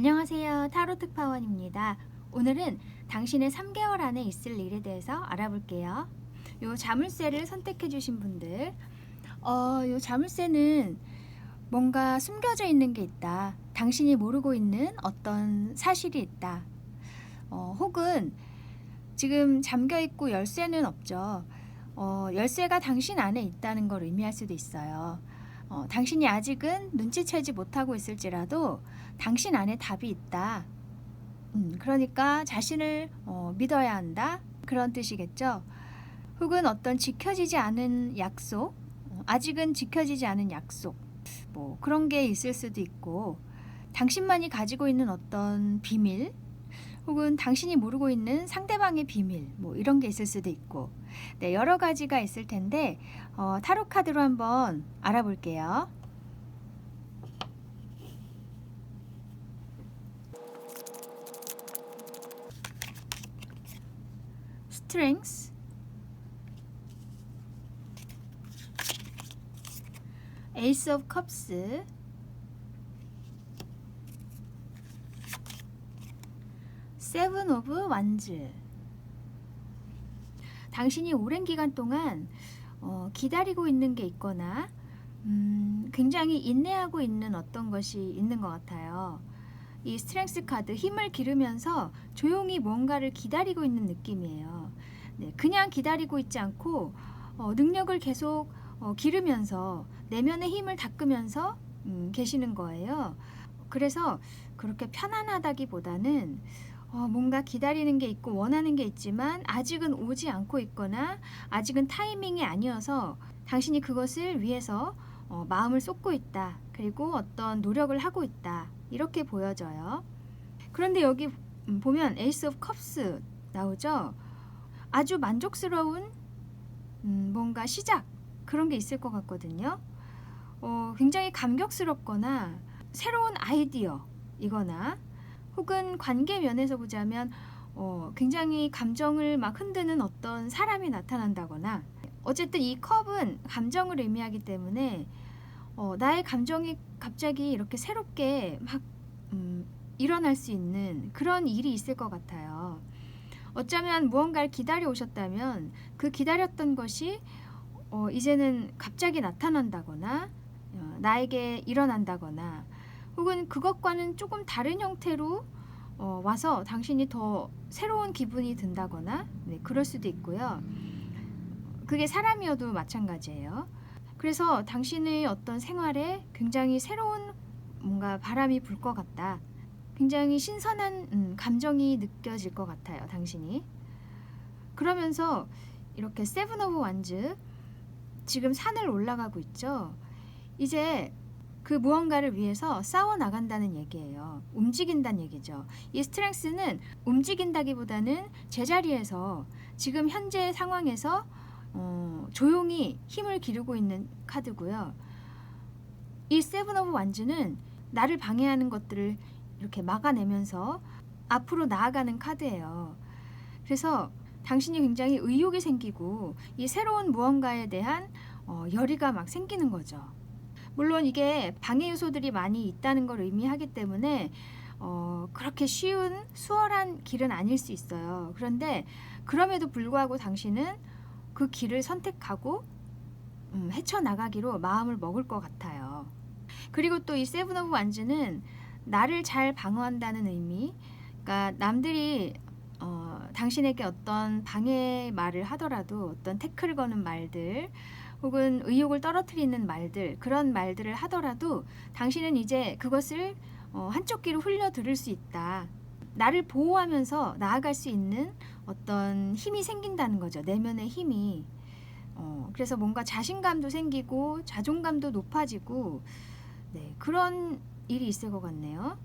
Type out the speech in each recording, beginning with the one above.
안녕하세요. 타로 특파원입니다. 오늘은 당신의 3개월 안에 있을 일에 대해서 알아볼게요. 요 자물쇠를 선택해 주신 분들, 요 자물쇠는 뭔가 숨겨져 있는 게 있다. 당신이 모르고 있는 어떤 사실이 있다. 혹은 지금 잠겨 있고 열쇠는 없죠. 열쇠가 당신 안에 있다는 걸 의미할 수도 있어요. 당신이 아직은 눈치채지 못하고 있을지라도 당신 안에 답이 있다. 그러니까 자신을 믿어야 한다. 그런 뜻이겠죠. 혹은 어떤 지켜지지 않은 약속, 아직은 지켜지지 않은 약속, 뭐 그런 게 있을 수도 있고, 당신만이 가지고 있는 어떤 비밀, 혹은 당신이 모르고 있는 상대방의 비밀, 뭐 이런 게 있을 수도 있고, 네, 여러 가지가 있을 텐데 타로 카드로 한번 알아볼게요. Strength, Ace of Cups, Seven of Wands. 당신이 오랜 기간 동안 기다리고 있는 게 있거나 굉장히 인내하고 있는 어떤 것이 있는 것 같아요. 이 스트렝스 카드, 힘을 기르면서 조용히 뭔가를 기다리고 있는 느낌이에요. 네, 그냥 기다리고 있지 않고 능력을 계속 기르면서 내면의 힘을 닦으면서 계시는 거예요. 그래서 그렇게 편안하다기보다는 뭔가 기다리는 게 있고 원하는 게 있지만 아직은 오지 않고 있거나 아직은 타이밍이 아니어서 당신이 그것을 위해서 마음을 쏟고 있다. 그리고 어떤 노력을 하고 있다. 이렇게 보여져요. 그런데 여기 보면 에이스 오브 컵스 나오죠. 아주 만족스러운 뭔가 시작, 그런 게 있을 것 같거든요. 굉장히 감격스럽거나 새로운 아이디어이거나 혹은 관계 면에서 보자면 굉장히 감정을 막 흔드는 어떤 사람이 나타난다거나, 어쨌든 이 컵은 감정을 의미하기 때문에 나의 감정이 갑자기 이렇게 새롭게 막 일어날 수 있는 그런 일이 있을 것 같아요. 어쩌면 무언가를 기다려 오셨다면 그 기다렸던 것이 이제는 갑자기 나타난다거나 나에게 일어난다거나, 혹은 그것과는 조금 다른 형태로 와서 당신이 더 새로운 기분이 든다거나, 네, 그럴 수도 있고요. 그게 사람이어도 마찬가지예요. 그래서 당신의 어떤 생활에 굉장히 새로운 뭔가 바람이 불 것 같다. 굉장히 신선한 감정이 느껴질 것 같아요, 당신이. 그러면서 이렇게 세븐 오브 완즈, 지금 산을 올라가고 있죠. 이제 그 무언가를 위해서 싸워 나간다는 얘기예요. 움직인다는 얘기죠. 이 스트렝스는 움직인다기보다는 제자리에서 지금 현재 상황에서 조용히 힘을 기르고 있는 카드고요. 이 세븐 오브 완즈는 나를 방해하는 것들을 이렇게 막아내면서 앞으로 나아가는 카드예요. 그래서 당신이 굉장히 의욕이 생기고 이 새로운 무언가에 대한 열의가 막 생기는 거죠. 물론 이게 방해 요소들이 많이 있다는 걸 의미하기 때문에 그렇게 쉬운 수월한 길은 아닐 수 있어요. 그런데 그럼에도 불구하고 당신은 그 길을 선택하고 헤쳐나가기로 마음을 먹을 것 같아요. 그리고 또 이 세븐 오브 완즈는 나를 잘 방어한다는 의미, 그러니까 남들이 당신에게 어떤 방해 말을 하더라도, 어떤 태클을 거는 말들 혹은 의욕을 떨어뜨리는 말들, 그런 말들을 하더라도 당신은 이제 그것을 한쪽 귀로 흘려 들을 수 있다. 나를 보호하면서 나아갈 수 있는 어떤 힘이 생긴다는 거죠. 내면의 힘이. 그래서 뭔가 자신감도 생기고 자존감도 높아지고, 네, 그런 일이 있을 것 같네요.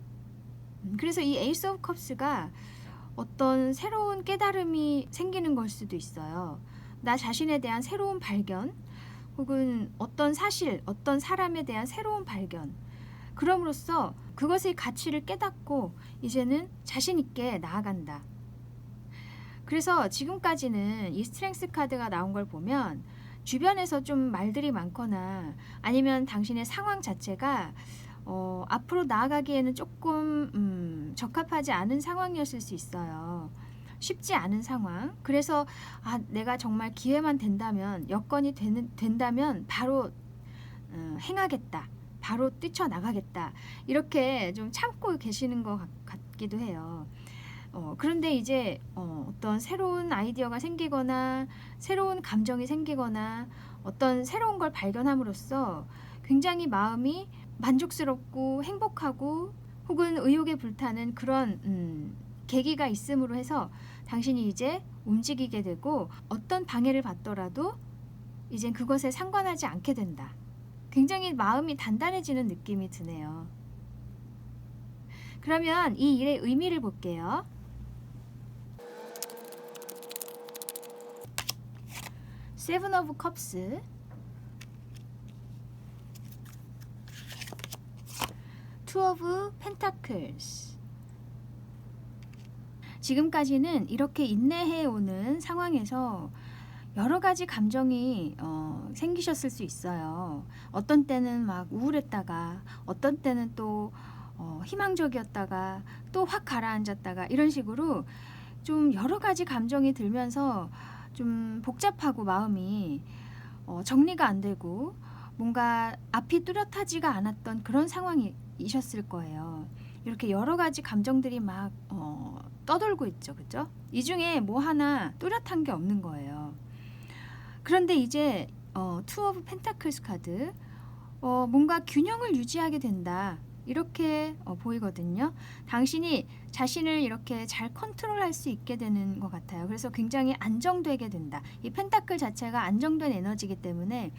그래서 이 에이스 오브 컵스가 어떤 새로운 깨달음이 생기는 걸 수도 있어요. 나 자신에 대한 새로운 발견, 혹은 어떤 사실, 어떤 사람에 대한 새로운 발견. 그럼으로써 그것의 가치를 깨닫고 이제는 자신 있게 나아간다. 그래서 지금까지는 이 스트렝스 카드가 나온 걸 보면 주변에서 좀 말들이 많거나 아니면 당신의 상황 자체가 앞으로 나아가기에는 조금 적합하지 않은 상황이었을 수 있어요. 쉽지 않은 상황. 그래서 내가 정말 기회만 된다면, 여건이 된다면 바로 행하겠다. 바로 뛰쳐나가겠다. 이렇게 좀 참고 계시는 것 같기도 해요. 그런데 이제 어떤 새로운 아이디어가 생기거나 새로운 감정이 생기거나 어떤 새로운 걸 발견함으로써 굉장히 마음이 만족스럽고 행복하고 혹은 의욕에 불타는 그런 계기가 있음으로 해서 당신이 이제 움직이게 되고 어떤 방해를 받더라도 이젠 그것에 상관하지 않게 된다. 굉장히 마음이 단단해지는 느낌이 드네요. 그러면 이 일의 의미를 볼게요. 세븐 오브 컵스, 투 오브 펜타클스. 지금까지는 이렇게 인내해 오는 상황에서 여러 가지 감정이 생기셨을 수 있어요. 어떤 때는 막 우울했다가 어떤 때는 또 희망적이었다가 또 확 가라앉았다가 이런 식으로 좀 여러 가지 감정이 들면서 좀 복잡하고 마음이 정리가 안 되고 뭔가 앞이 뚜렷하지가 않았던 그런 상황이셨을 거예요. 이렇게 여러 가지 감정들이 막 떠돌고 있죠. 그죠? 이 중에 뭐 하나 뚜렷한 게 없는 거예요. 그런데 이제 투 오브 펜타클스 카드, 뭔가 균형을 유지하게 된다. 이렇게 보이거든요. 당신이 자신을 이렇게 잘 컨트롤할 수 있게 되는 것 같아요. 그래서 굉장히 안정되게 된다. 이 펜타클 자체가 안정된 에너지이기 때문에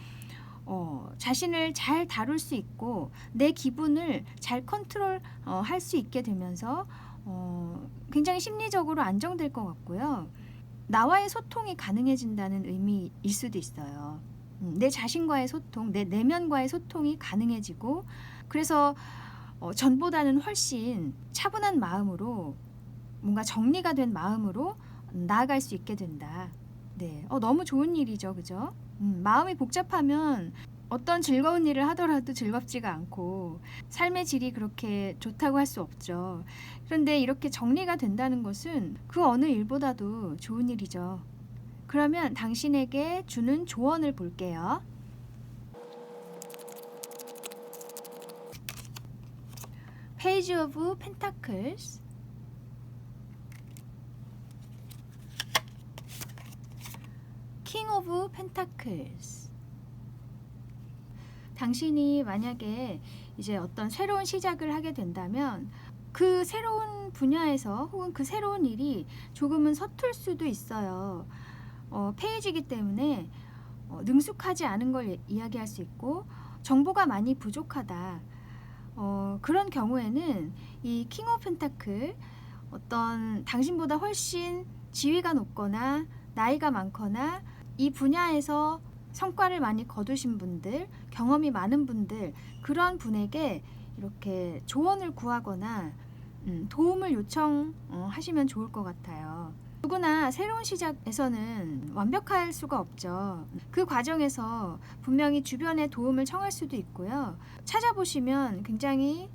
자신을 잘 다룰 수 있고 내 기분을 잘 컨트롤 할 수 있게 되면서 굉장히 심리적으로 안정될 것 같고요. 나와의 소통이 가능해진다는 의미일 수도 있어요. 내 자신과의 소통, 내 내면과의 소통이 가능해지고 그래서 전보다는 훨씬 차분한 마음으로 뭔가 정리가 된 마음으로 나아갈 수 있게 된다. 네, 너무 좋은 일이죠, 그죠? 마음이 복잡하면 어떤 즐거운 일을 하더라도 즐겁지가 않고 삶의 질이 그렇게 좋다고 할 수 없죠. 그런데 이렇게 정리가 된다는 것은 그 어느 일보다도 좋은 일이죠. 그러면 당신에게 주는 조언을 볼게요. 페이지 오브 펜타클스, 킹 오브 펜타클스. 당신이 만약에 이제 어떤 새로운 시작을 하게 된다면 그 새로운 분야에서 혹은 그 새로운 일이 조금은 서툴 수도 있어요. 페이지이기 때문에 능숙하지 않은 걸 이야기할 수 있고 정보가 많이 부족하다. 그런 경우에는 이 킹 오브 펜타클, 어떤 당신보다 훨씬 지위가 높거나 나이가 많거나 이 분야에서 성과를 많이 거두신 분들, 경험이 많은 분들, 그런 분에게 이렇게 조언을 구하거나 도움을 요청하시면 좋을 것 같아요. 누구나 새로운 시작에서는 완벽할 수가 없죠. 그 과정에서 분명히 주변의 도움을 청할 수도 있고요. 찾아보시면 굉장히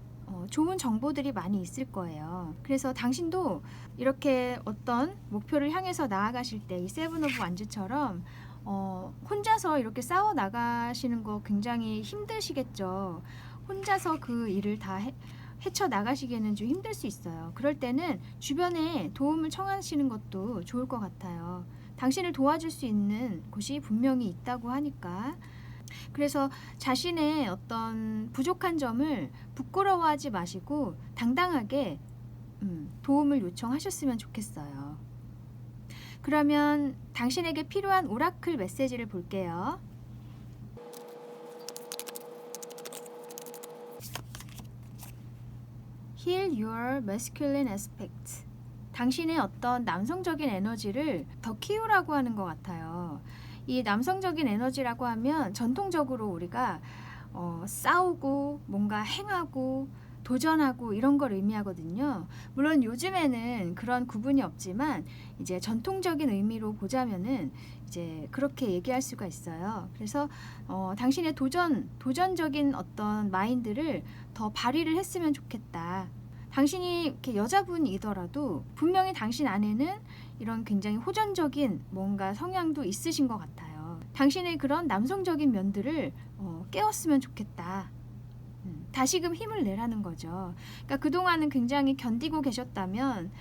좋은 정보들이 많이 있을 거예요. 그래서 당신도 이렇게 어떤 목표를 향해서 나아가실 때 이 세븐 오브 완즈처럼 혼자서 이렇게 싸워 나가시는 거 굉장히 힘드시겠죠. 혼자서 그 일을 다 헤쳐 나가시기에는 좀 힘들 수 있어요. 그럴 때는 주변에 도움을 청하시는 것도 좋을 것 같아요. 당신을 도와줄 수 있는 곳이 분명히 있다고 하니까. 그래서 자신의 어떤 부족한 점을 부끄러워하지 마시고 당당하게 도움을 요청하셨으면 좋겠어요. 그러면 당신에게 필요한 오라클 메시지를 볼게요. Heal your masculine aspect. 당신의 어떤 남성적인 에너지를 더 키우라고 하는 것 같아요. 이 남성적인 에너지라고 하면 전통적으로 우리가 싸우고 뭔가 행하고 도전하고 이런 걸 의미하거든요. 물론 요즘에는 그런 구분이 없지만 이제 전통적인 의미로 보자면은 이제 그렇게 얘기할 수가 있어요. 그래서 당신의 도전적인 어떤 마인드를 더 발휘를 했으면 좋겠다. 당신이 이렇게 여자분이더라도 분명히 당신 안에는 이런 굉장히 호전적인 뭔가 성향도 있으신 것 같아요. 당신의 그런 남성적인 면들을 깨웠으면 좋겠다. 다시금 힘을 내라는 거죠. 그러니까 그동안은 굉장히 견디고 계셨다면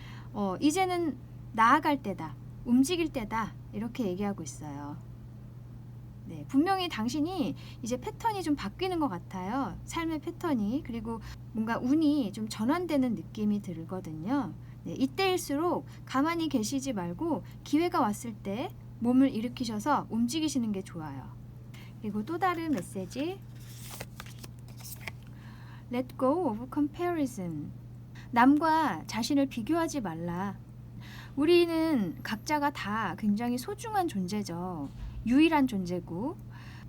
이제는 나아갈 때다. 움직일 때다. 이렇게 얘기하고 있어요. 네, 분명히 당신이 이제 패턴이 좀 바뀌는 것 같아요. 삶의 패턴이. 그리고 뭔가 운이 좀 전환되는 느낌이 들거든요. 네, 이때일수록 가만히 계시지 말고 기회가 왔을 때 몸을 일으키셔서 움직이시는 게 좋아요. 그리고 또 다른 메시지. Let go of comparison. 남과 자신을 비교하지 말라. 우리는 각자가 다 굉장히 소중한 존재죠. 유일한 존재고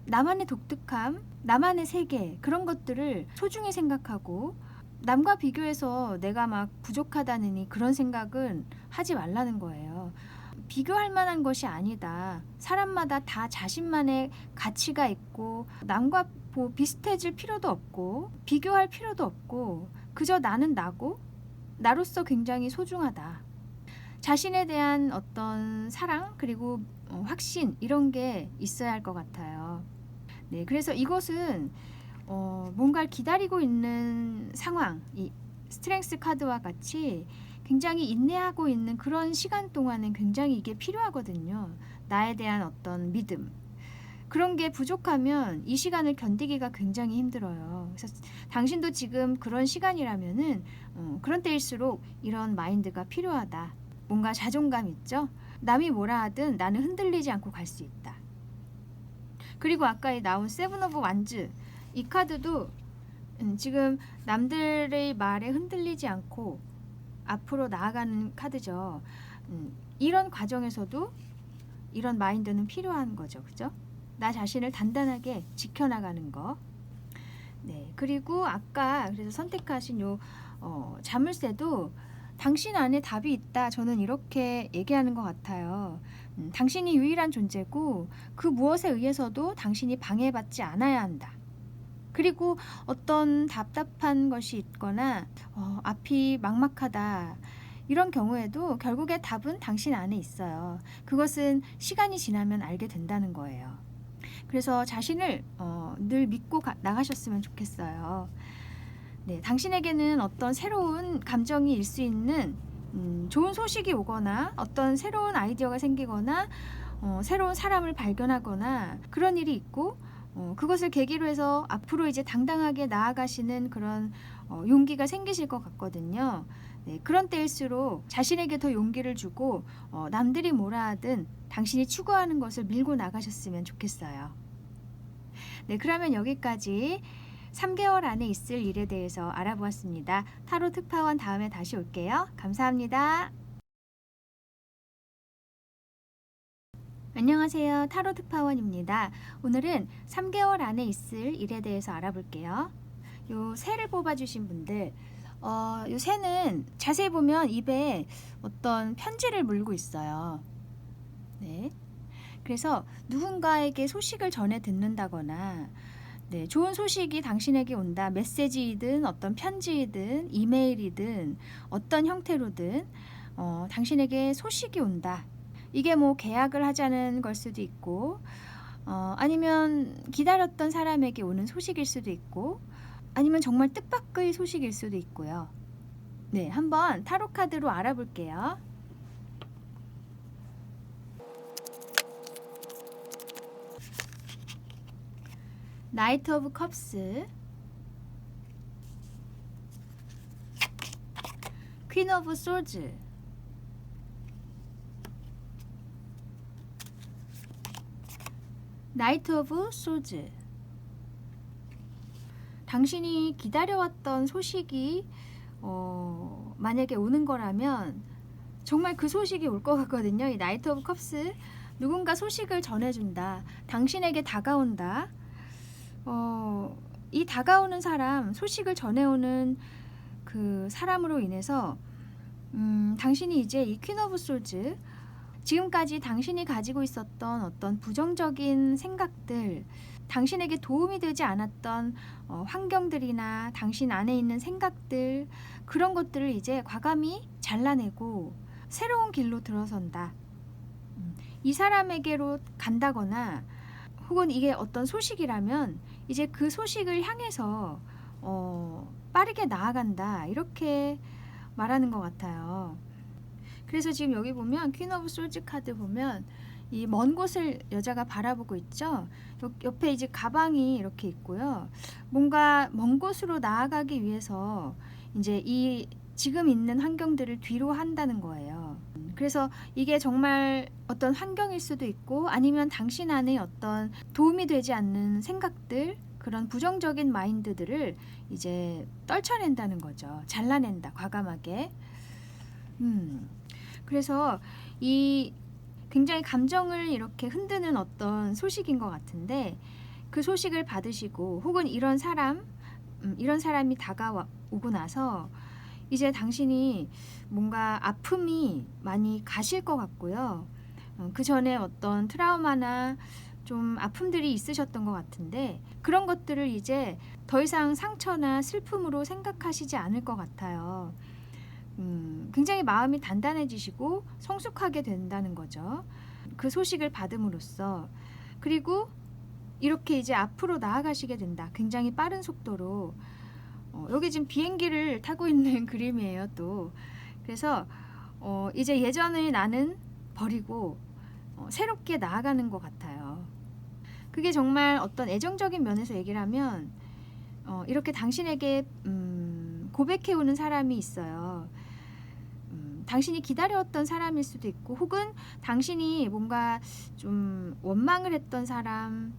나만의 독특함, 나만의 세계 그런 것들을 소중히 생각하고 남과 비교해서 내가 막 부족하다느니 그런 생각은 하지 말라는 거예요. 비교할 만한 것이 아니다. 사람마다 다 자신만의 가치가 있고 남과 비슷해질 필요도 없고 비교할 필요도 없고 그저 나는 나고 나로서 굉장히 소중하다. 자신에 대한 어떤 사랑 그리고 확신 이런 게 있어야 할 것 같아요. 네, 그래서 이것은 뭔가를 기다리고 있는 상황, 이 스트렝스 카드와 같이 굉장히 인내하고 있는 그런 시간 동안은 굉장히 이게 필요하거든요. 나에 대한 어떤 믿음. 그런 게 부족하면 이 시간을 견디기가 굉장히 힘들어요. 그래서 당신도 지금 그런 시간이라면은 그런 때일수록 이런 마인드가 필요하다. 뭔가 자존감 있죠? 남이 뭐라 하든 나는 흔들리지 않고 갈 수 있다. 그리고 아까 나온 세븐 오브 완즈 이 카드도 지금 남들의 말에 흔들리지 않고 앞으로 나아가는 카드죠. 이런 과정에서도 이런 마인드는 필요한 거죠. 그죠? 나 자신을 단단하게 지켜나가는 거. 네, 그리고 아까 그래서 선택하신 요 자물쇠도 당신 안에 답이 있다. 저는 이렇게 얘기하는 것 같아요. 당신이 유일한 존재고 그 무엇에 의해서도 당신이 방해받지 않아야 한다. 그리고 어떤 답답한 것이 있거나 앞이 막막하다. 이런 경우에도 결국에 답은 당신 안에 있어요. 그것은 시간이 지나면 알게 된다는 거예요. 그래서 자신을 늘 믿고 나가셨으면 좋겠어요. 네, 당신에게는 어떤 새로운 감정이 일 수 있는 좋은 소식이 오거나 어떤 새로운 아이디어가 생기거나 새로운 사람을 발견하거나 그런 일이 있고 그것을 계기로 해서 앞으로 이제 당당하게 나아가시는 그런 용기가 생기실 것 같거든요. 네, 그런 때일수록 자신에게 더 용기를 주고 남들이 뭐라 하든 당신이 추구하는 것을 밀고 나가셨으면 좋겠어요. 네, 그러면 여기까지 3개월 안에 있을 일에 대해서 알아보았습니다. 타로 특파원 다음에 다시 올게요. 감사합니다. 안녕하세요. 타로 특파원입니다. 오늘은 3개월 안에 있을 일에 대해서 알아볼게요. 요 새를 뽑아주신 분들, 요 새는 자세히 보면 입에 어떤 편지를 물고 있어요. 네. 그래서 누군가에게 소식을 전해 듣는다거나 네, 좋은 소식이 당신에게 온다. 메시지이든 어떤 편지이든 이메일이든 어떤 형태로든 당신에게 소식이 온다. 이게 뭐 계약을 하자는 걸 수도 있고 아니면 기다렸던 사람에게 오는 소식일 수도 있고 아니면 정말 뜻밖의 소식일 수도 있고요. 네, 한번 타로 카드로 알아볼게요. 나이트 오브 컵스, 퀸 오브 소즈, 나이트 오브 소즈. 당신이 기다려왔던 소식이 만약에 오는 거라면 정말 그 소식이 올 것 같거든요. 이 나이트 오브 컵스, 누군가 소식을 전해준다. 당신에게 다가온다. 이 다가오는 사람, 소식을 전해오는 그 사람으로 인해서 당신이 이제 이 퀸 오브 솔즈, 지금까지 당신이 가지고 있었던 어떤 부정적인 생각들, 당신에게 도움이 되지 않았던 환경들이나 당신 안에 있는 생각들, 그런 것들을 이제 과감히 잘라내고 새로운 길로 들어선다. 이 사람에게로 간다거나 혹은 이게 어떤 소식이라면 이제 그 소식을 향해서 빠르게 나아간다, 이렇게 말하는 것 같아요. 그래서 지금 여기 보면 퀸 오브 솔즈 카드 보면 이 먼 곳을 여자가 바라보고 있죠. 옆에 이제 가방이 이렇게 있고요. 뭔가 먼 곳으로 나아가기 위해서 이제 이 지금 있는 환경들을 뒤로 한다는 거예요. 그래서 이게 정말 어떤 환경일 수도 있고 아니면 당신 안에 어떤 도움이 되지 않는 생각들, 그런 부정적인 마인드들을 이제 떨쳐낸다는 거죠. 잘라낸다, 과감하게. 그래서 이 굉장히 감정을 이렇게 흔드는 어떤 소식인 것 같은데, 그 소식을 받으시고 혹은 이런 사람이 다가오고 나서 이제 당신이 뭔가 아픔이 많이 가실 것 같고요. 그 전에 어떤 트라우마나 좀 아픔들이 있으셨던 것 같은데 그런 것들을 이제 더 이상 상처나 슬픔으로 생각하시지 않을 것 같아요. 굉장히 마음이 단단해지시고 성숙하게 된다는 거죠. 그 소식을 받음으로써. 그리고 이렇게 이제 앞으로 나아가시게 된다. 굉장히 빠른 속도로. 여기 지금 비행기를 타고 있는 그림이에요, 또. 그래서 이제 예전의 나는 버리고 새롭게 나아가는 것 같아요. 그게 정말 어떤 애정적인 면에서 얘기를 하면 이렇게 당신에게 고백해오는 사람이 있어요. 당신이 기다려왔던 사람일 수도 있고 혹은 당신이 뭔가 좀 원망을 했던 사람,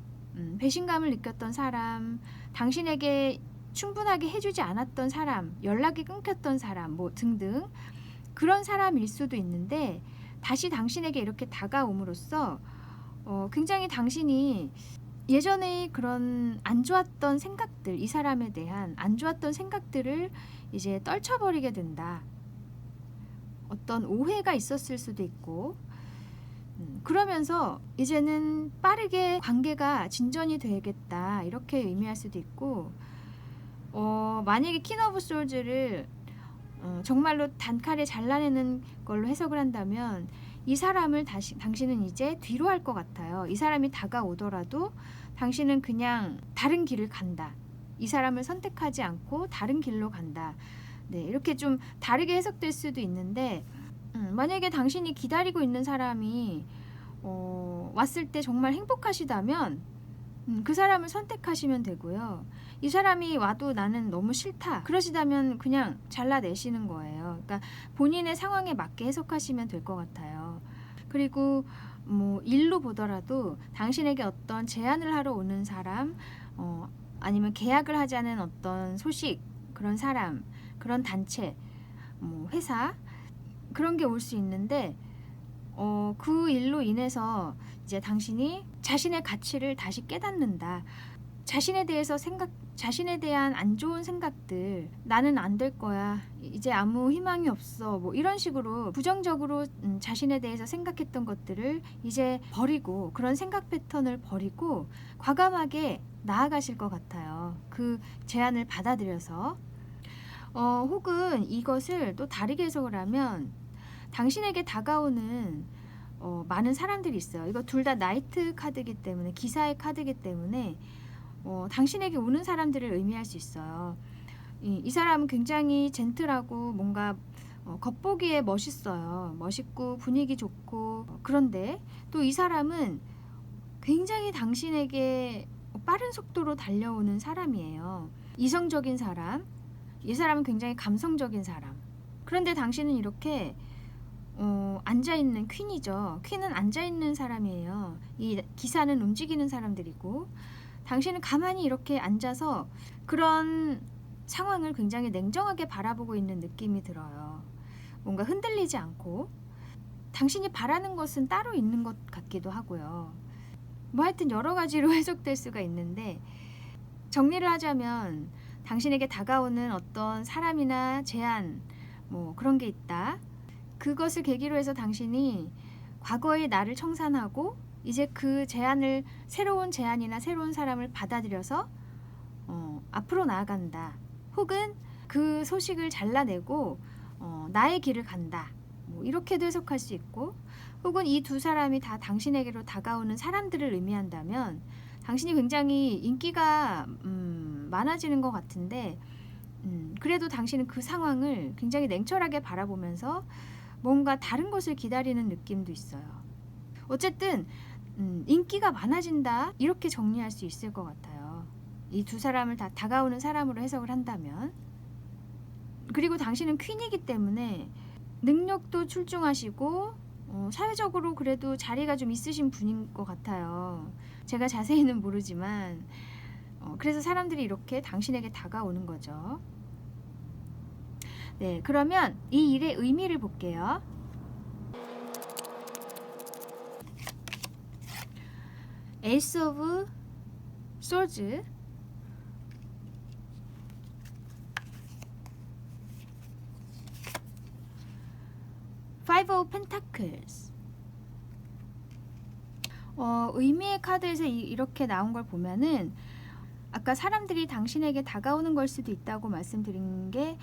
배신감을 느꼈던 사람, 당신에게 충분하게 해주지 않았던 사람, 연락이 끊겼던 사람, 뭐 등등 그런 사람일 수도 있는데 다시 당신에게 이렇게 다가옴으로써 굉장히 당신이 예전에 그런 안 좋았던 생각들, 이 사람에 대한 안 좋았던 생각들을 이제 떨쳐버리게 된다. 어떤 오해가 있었을 수도 있고 그러면서 이제는 빠르게 관계가 진전이 되겠다, 이렇게 의미할 수도 있고 만약에 퀸 오브 솔즈를 정말로 단칼에 잘라내는 걸로 해석을 한다면 이 사람을 당신은 이제 뒤로 할 것 같아요. 이 사람이 다가오더라도 당신은 그냥 다른 길을 간다. 이 사람을 선택하지 않고 다른 길로 간다. 네, 이렇게 좀 다르게 해석될 수도 있는데 만약에 당신이 기다리고 있는 사람이 왔을 때 정말 행복하시다면 그 사람을 선택하시면 되고요. 이 사람이 와도 나는 너무 싫다, 그러시다면 그냥 잘라내시는 거예요. 그러니까 본인의 상황에 맞게 해석하시면 될 것 같아요. 그리고 뭐 일로 보더라도 당신에게 어떤 제안을 하러 오는 사람, 아니면 계약을 하자는 어떤 소식, 그런 사람, 그런 단체, 뭐 회사, 그런 게 올 수 있는데 그 일로 인해서 이제 당신이 자신의 가치를 다시 깨닫는다. 자신에 대한 안 좋은 생각들, 나는 안 될 거야, 이제 아무 희망이 없어, 뭐 이런 식으로 부정적으로 자신에 대해서 생각했던 것들을 이제 버리고, 그런 생각 패턴을 버리고 과감하게 나아가실 것 같아요. 그 제안을 받아들여서. 혹은 이것을 또 다르게 해석을 하면 당신에게 다가오는 많은 사람들이 있어요. 이거 둘 다 나이트 카드이기 때문에, 기사의 카드이기 때문에 당신에게 오는 사람들을 의미할 수 있어요. 이 사람은 굉장히 젠틀하고 뭔가 겉보기에 멋있어요. 멋있고 분위기 좋고, 그런데 또 이 사람은 굉장히 당신에게 빠른 속도로 달려오는 사람이에요. 이성적인 사람, 이 사람은 굉장히 감성적인 사람. 그런데 당신은 이렇게 앉아있는 퀸이죠. 퀸은 앉아있는 사람이에요. 이 기사는 움직이는 사람들이고, 당신은 가만히 이렇게 앉아서 그런 상황을 굉장히 냉정하게 바라보고 있는 느낌이 들어요. 뭔가 흔들리지 않고 당신이 바라는 것은 따로 있는 것 같기도 하고요. 뭐 하여튼 여러 가지로 해석될 수가 있는데 정리를 하자면 당신에게 다가오는 어떤 사람이나 제안, 뭐 그런 게 있다. 그것을 계기로 해서 당신이 과거의 나를 청산하고 이제 그 제안을, 새로운 제안이나 새로운 사람을 받아들여서 앞으로 나아간다. 혹은 그 소식을 잘라내고 나의 길을 간다. 뭐 이렇게도 해석할 수 있고, 혹은 이 두 사람이 다 당신에게로 다가오는 사람들을 의미한다면 당신이 굉장히 인기가 많아지는 것 같은데, 그래도 당신은 그 상황을 굉장히 냉철하게 바라보면서 뭔가 다른 것을 기다리는 느낌도 있어요. 어쨌든 인기가 많아진다, 이렇게 정리할 수 있을 것 같아요. 이 두 사람을 다 다가오는 사람으로 해석을 한다면. 그리고 당신은 퀸이기 때문에 능력도 출중하시고 사회적으로 그래도 자리가 좀 있으신 분인 것 같아요. 제가 자세히는 모르지만 그래서 사람들이 이렇게 당신에게 다가오는 거죠. 네, 그러면 이 일의 의미를 볼게요. 에이스 오브 소즈, 파이브 오브 펜타클스. 의미의 카드에서 이렇게 나온 걸 보면은 아까 사람들이 당신에게 다가오는 걸 수도 있다고 말씀드린 게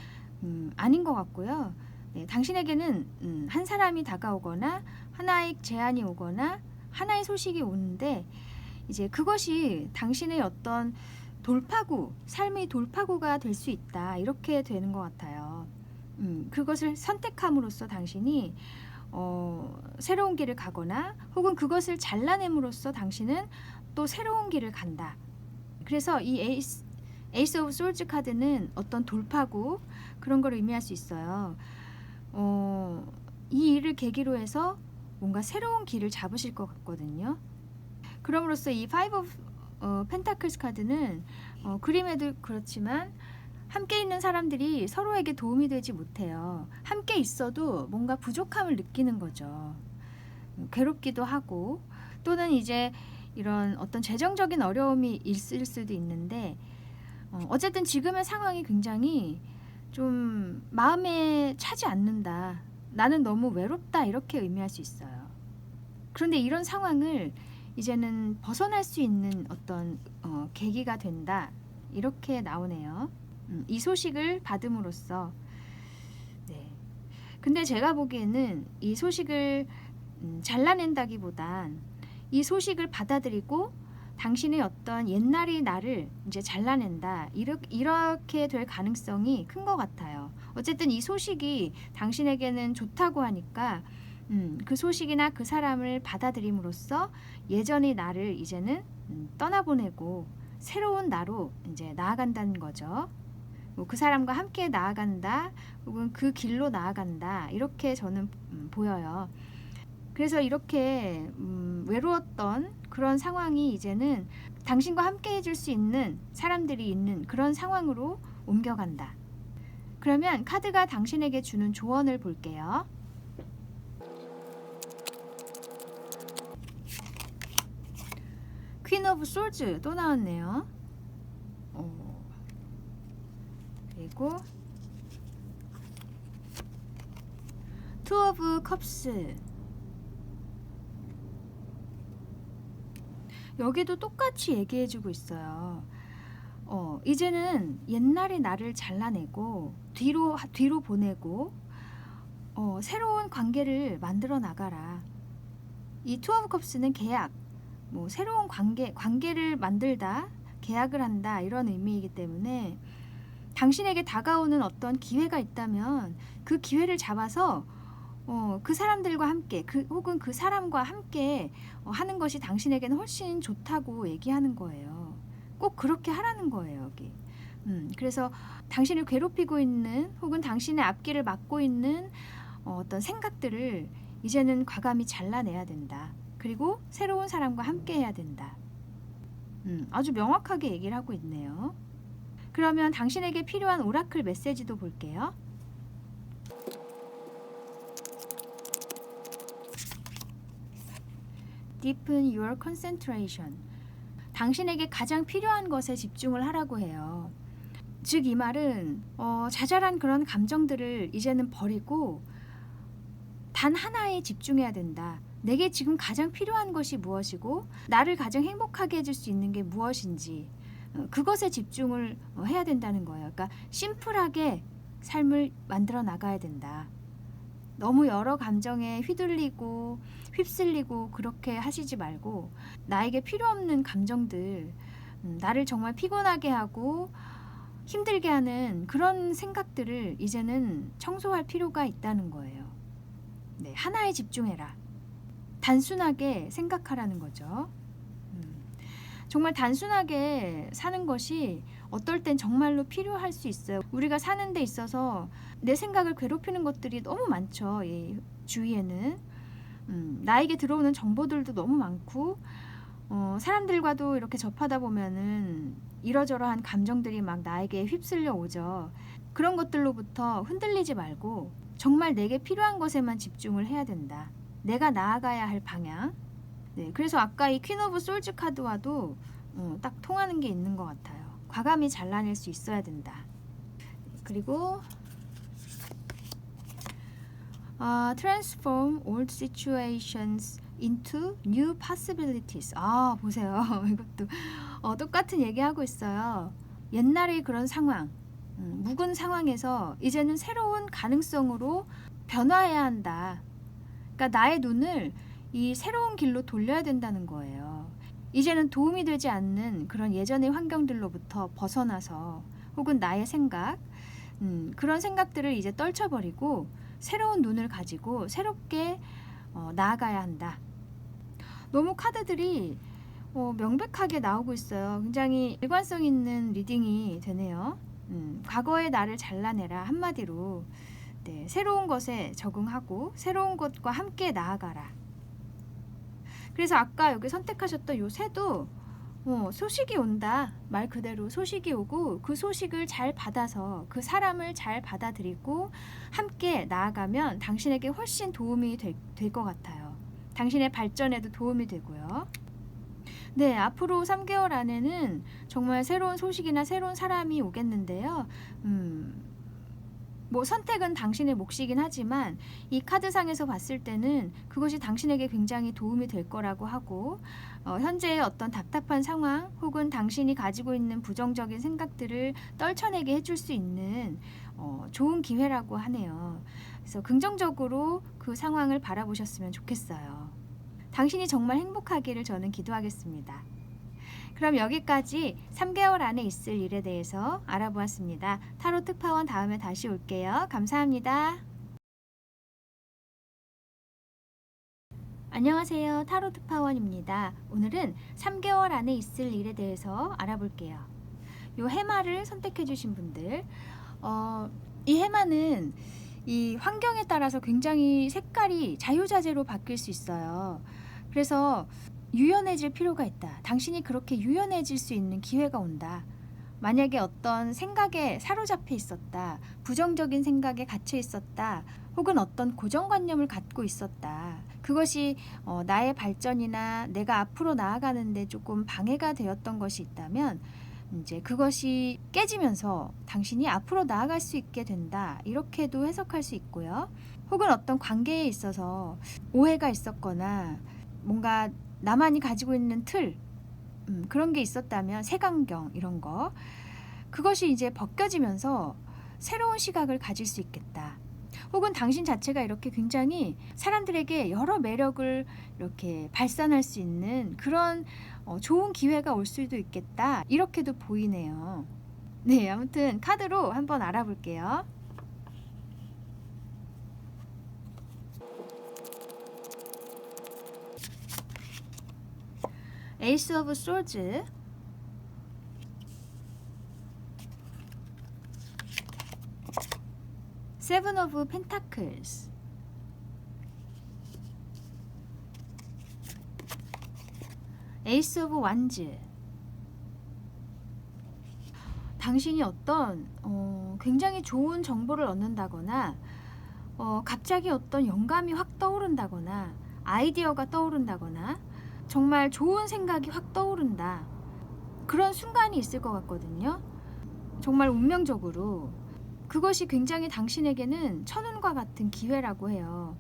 아닌 것 같고요. 네, 당신에게는 한 사람이 다가오거나 하나의 제안이 오거나 하나의 소식이 오는데, 이제 그것이 당신의 어떤 돌파구, 삶의 돌파구가 될 수 있다, 이렇게 되는 것 같아요. 그것을 선택함으로써 당신이 새로운 길을 가거나 혹은 그것을 잘라냄으로써 당신은 또 새로운 길을 간다. 그래서 이 에이스 오브 솔즈 카드는 어떤 돌파구, 그런 걸 의미할 수 있어요. 이 일을 계기로 해서 뭔가 새로운 길을 잡으실 것 같거든요. 그럼으로써 이 파이브 오브 펜타클스 카드는 그림에도 그렇지만 함께 있는 사람들이 서로에게 도움이 되지 못해요. 함께 있어도 뭔가 부족함을 느끼는 거죠. 괴롭기도 하고, 또는 이제 이런 어떤 재정적인 어려움이 있을 수도 있는데, 어쨌든 지금의 상황이 굉장히 좀 마음에 차지 않는다, 나는 너무 외롭다, 이렇게 의미할 수 있어요. 그런데 이런 상황을 이제는 벗어날 수 있는 어떤 계기가 된다, 이렇게 나오네요. 이 소식을 받음으로써. 네. 근데 제가 보기에는 이 소식을 잘라낸다기보단 이 소식을 받아들이고 당신의 어떤 옛날의 나를 이제 잘라낸다, 이렇게 될 가능성이 큰 것 같아요. 어쨌든 이 소식이 당신에게는 좋다고 하니까 그 소식이나 그 사람을 받아들임으로써 예전의 나를 이제는 떠나보내고 새로운 나로 이제 나아간다는 거죠. 뭐 그 사람과 함께 나아간다, 혹은 그 길로 나아간다, 이렇게 저는 보여요. 그래서 이렇게 외로웠던 그런 상황이 이제는 당신과 함께 해줄 수 있는 사람들이 있는 그런 상황으로 옮겨간다. 그러면 카드가 당신에게 주는 조언을 볼게요. 퀸 오브 솔즈 또 나왔네요. 그리고 투 오브 컵스. 여기도 똑같이 얘기해주고 있어요. 이제는 옛날의 나를 잘라내고 뒤로 보내고 새로운 관계를 만들어 나가라. 이 투 오브 컵스는 계약, 뭐 새로운 관계를 만들다, 계약을 한다, 이런 의미이기 때문에 당신에게 다가오는 어떤 기회가 있다면 그 기회를 잡아서 그 사람들과 함께, 혹은 그 사람과 함께 하는 것이 당신에게는 훨씬 좋다고 얘기하는 거예요. 꼭 그렇게 하라는 거예요, 여기. 그래서 당신을 괴롭히고 있는, 혹은 당신의 앞길을 막고 있는 어떤 생각들을 이제는 과감히 잘라내야 된다. 그리고 새로운 사람과 함께 해야 된다. 아주 명확하게 얘기를 하고 있네요. 그러면 당신에게 필요한 오라클 메시지도 볼게요. Deepen your concentration. 당신에게 가장 필요한 것에 집중을 하라고 해요. 즉 이 말은 자잘한 그런 감정들을 이제는 버리고 단 하나에 집중해야 된다. 내게 지금 가장 필요한 것이 무엇이고 나를 가장 행복하게 해줄 수 있는 게 무엇인지 그것에 집중을 해야 된다는 거예요. 그러니까 심플하게 삶을 만들어 나가야 된다. 너무 여러 감정에 휘둘리고 휩쓸리고 그렇게 하시지 말고 나에게 필요 없는 감정들, 나를 정말 피곤하게 하고 힘들게 하는 그런 생각들을 이제는 청소할 필요가 있다는 거예요. 네, 하나에 집중해라. 단순하게 생각하라는 거죠. 정말 단순하게 사는 것이 어떨 땐 정말로 필요할 수 있어요. 우리가 사는 데 있어서 내 생각을 괴롭히는 것들이 너무 많죠. 이 주위에는 나에게 들어오는 정보들도 너무 많고 사람들과도 이렇게 접하다 보면은 이러저러한 감정들이 막 나에게 휩쓸려 오죠. 그런 것들로부터 흔들리지 말고 정말 내게 필요한 것에만 집중을 해야 된다. 내가 나아가야 할 방향. 네, 그래서 아까 이 퀸 오브 솔즈 카드와도 딱 통하는 게 있는 것 같아요. 과감히 잘라낼 수 있어야 된다. 그리고 transform old situations into new possibilities. 보세요. 이것도 똑같은 얘기하고 있어요. 옛날의 그런 상황, 묵은 상황에서 이제는 새로운 가능성으로 변화해야 한다. 그러니까 나의 눈을 이 새로운 길로 돌려야 된다는 거예요. 이제는 도움이 되지 않는 그런 예전의 환경들로부터 벗어나서 혹은 나의 생각, 그런 생각들을 이제 떨쳐버리고 새로운 눈을 가지고 새롭게 나아가야 한다. 너무 카드들이 명백하게 나오고 있어요. 굉장히 일관성 있는 리딩이 되네요. 과거의 나를 잘라내라. 한마디로 네, 새로운 것에 적응하고 새로운 것과 함께 나아가라. 그래서 아까 여기 선택하셨던 요 새도 소식이 온다. 말 그대로 소식이 오고 그 소식을 잘 받아서 그 사람을 잘 받아들이고 함께 나아가면 당신에게 훨씬 도움이 될 것 같아요. 당신의 발전에도 도움이 되고요. 네, 앞으로 3개월 안에는 정말 새로운 소식이나 새로운 사람이 오겠는데요. 뭐 선택은 당신의 몫이긴 하지만 이 카드상에서 봤을 때는 그것이 당신에게 굉장히 도움이 될 거라고 하고 현재의 어떤 답답한 상황 혹은 당신이 가지고 있는 부정적인 생각들을 떨쳐내게 해줄 수 있는 좋은 기회라고 하네요. 그래서 긍정적으로 그 상황을 바라보셨으면 좋겠어요. 당신이 정말 행복하기를 저는 기도하겠습니다. 그럼 여기까지 3개월 안에 있을 일에 대해서 알아보았습니다. 타로 특파원 다음에 다시 올게요. 감사합니다. 안녕하세요. 타로 특파원입니다. 오늘은 3개월 안에 있을 일에 대해서 알아볼게요. 요 해마를 선택해 주신 분들, 이 해마는 이 환경에 따라서 굉장히 색깔이 자유자재로 바뀔 수 있어요. 그래서 유연해질 필요가 있다. 당신이 그렇게 유연해질 수 있는 기회가 온다. 만약에 어떤 생각에 사로잡혀 있었다. 부정적인 생각에 갇혀 있었다. 혹은 어떤 고정관념을 갖고 있었다. 그것이 나의 발전이나 내가 앞으로 나아가는데 조금 방해가 되었던 것이 있다면 이제 그것이 깨지면서 당신이 앞으로 나아갈 수 있게 된다. 이렇게도 해석할 수 있고요. 혹은 어떤 관계에 있어서 오해가 있었거나 뭔가 나만이 가지고 있는 틀, 그런 게 있었다면 색안경 이런 거, 그것이 이제 벗겨지면서 새로운 시각을 가질 수 있겠다. 혹은 당신 자체가 이렇게 굉장히 사람들에게 여러 매력을 이렇게 발산할 수 있는 그런 좋은 기회가 올 수도 있겠다. 이렇게도 보이네요. 네, 아무튼 카드로 한번 알아볼게요. 에이스 오브 소즈, 세븐 오브 펜타클스, 에이스 오브 완즈. 당신이 어떤 굉장히 좋은 정보를 얻는다거나 갑자기 어떤 영감이 확 떠오른다거나 아이디어가 떠오른다거나 정말 좋은 생각이 확 떠오른다. 그런 순간이 있을 것 같거든요. 정말 운명적으로 그것이 굉장히 당신에게는 천운과 같은 기회라고 해요.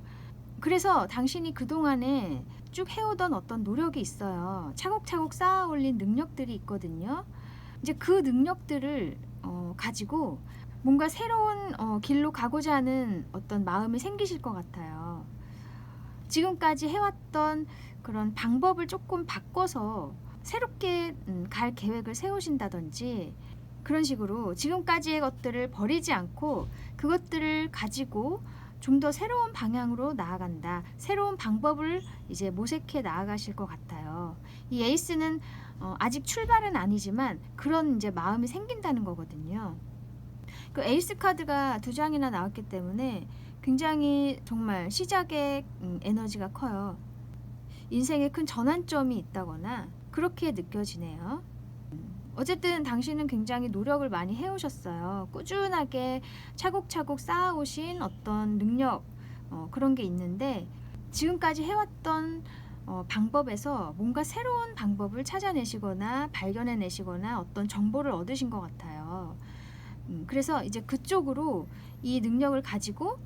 그래서 당신이 그동안에 쭉 해오던 어떤 노력이 있어요. 차곡차곡 쌓아 올린 능력들이 있거든요. 이제 그 능력들을 가지고 뭔가 새로운 길로 가고자 하는 어떤 마음이 생기실 것 같아요. 지금까지 해왔던 그런 방법을 조금 바꿔서 새롭게 갈 계획을 세우신다든지, 그런 식으로 지금까지의 것들을 버리지 않고 그것들을 가지고 좀 더 새로운 방향으로 나아간다. 새로운 방법을 이제 모색해 나아가실 것 같아요. 이 에이스는 아직 출발은 아니지만 그런 이제 마음이 생긴다는 거거든요. 그 에이스 카드가 2장이나 나왔기 때문에 굉장히 정말 시작의 에너지가 커요. 인생에 큰 전환점이 있다거나 그렇게 느껴지네요. 어쨌든 당신은 굉장히 노력을 많이 해오셨어요. 꾸준하게 차곡차곡 쌓아오신 어떤 능력, 그런 게 있는데 지금까지 해왔던 방법에서 뭔가 새로운 방법을 찾아내시거나 발견해내시거나 어떤 정보를 얻으신 것 같아요. 그래서 이제 그쪽으로 이 능력을 가지고